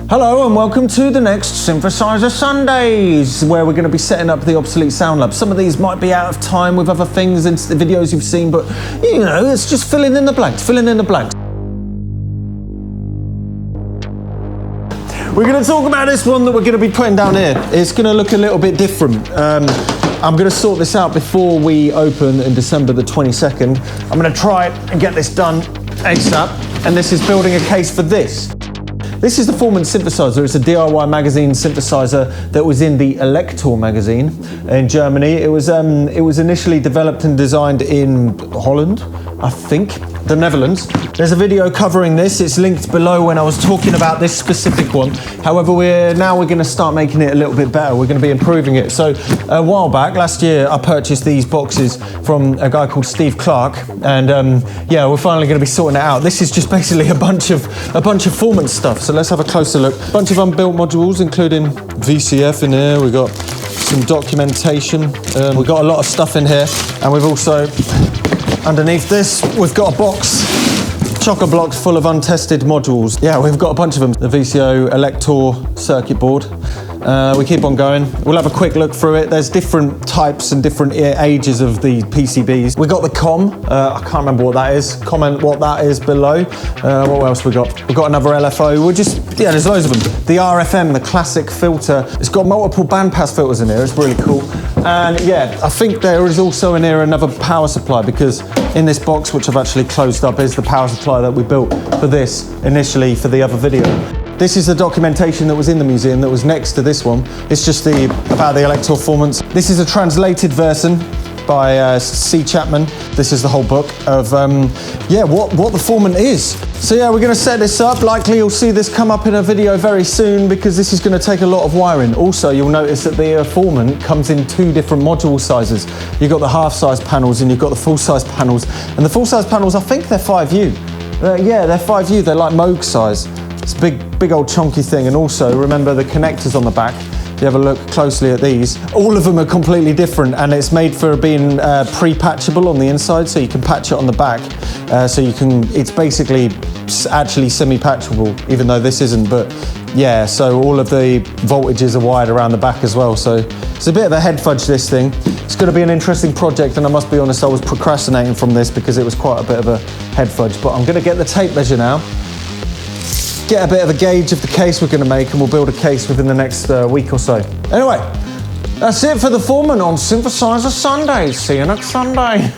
Hello and welcome to the next Synthesizer Sundays, where we're going to be setting up the obsolete sound lab. Some of these might be out of time with other things and the videos you've seen, but you know, it's just filling in the blanks. We're going to talk about this one that we're going to be putting down here. It's going to look a little bit different. I'm going to sort this out before we open in December the 22nd. I'm going to try and get this done ASAP, and this is building a case for this. This is the Formant synthesizer. It's a DIY magazine synthesizer that was in the Elector magazine in Germany. It was initially developed and designed in Holland, I think, the Netherlands. There's a video covering this. It's linked below when I was talking about this specific one. However, we're going to start making it a little bit better. We're going to be improving it. So a while back, last year, I purchased these boxes from a guy called Steve Clark, and yeah, we're finally going to be sorting it out. This is just basically a bunch of formant stuff. So let's have a closer look. A bunch of unbuilt modules, including VCF in here. We've got some documentation. We've got a lot of stuff in here, and we've also, underneath this, we've got a box, chocker blocks full of untested modules. Yeah, we've got a bunch of them. The VCO Elector circuit board. We keep on going. We'll have a quick look through it. There's different types and different ages of the PCBs. We got the COM. I can't remember what that is. Comment what that is below. What else we got? We've got another LFO. Yeah, there's loads of them. The RFM, the classic filter. It's got multiple bandpass filters in here. It's really cool. And yeah, I think there is also in here another power supply, because in this box, which I've actually closed up, is the power supply that we built for this initially for the other video. This is the documentation that was in the museum that was next to this one. It's just about the Elector formants. This is a translated version by C. Chapman. This is the whole book of yeah, what the formant is. So yeah, we're going to set this up. Likely you'll see this come up in a video very soon, because this is going to take a lot of wiring. Also, you'll notice that the formant comes in two different module sizes. You've got the half-size panels and you've got the full-size panels. And the full-size panels, I think they're 5U. Yeah, they're 5U. They're like Moog size. It's a big old chunky thing. And also, remember the connectors on the back. If you have a look closely at these, all of them are completely different, and it's made for being pre-patchable on the inside, so you can patch it on the back. It's basically actually semi-patchable, even though this isn't, but yeah, so all of the voltages are wired around the back as well. So it's a bit of a head fudge, this thing. It's going to be an interesting project, and I must be honest, I was procrastinating from this because it was quite a bit of a head fudge, but I'm going to get the tape measure now, get a bit of a gauge of the case we're going to make, and we'll build a case within the next week or so. Anyway, that's it for the formant on Synthesizer Sundays. See you next Sunday.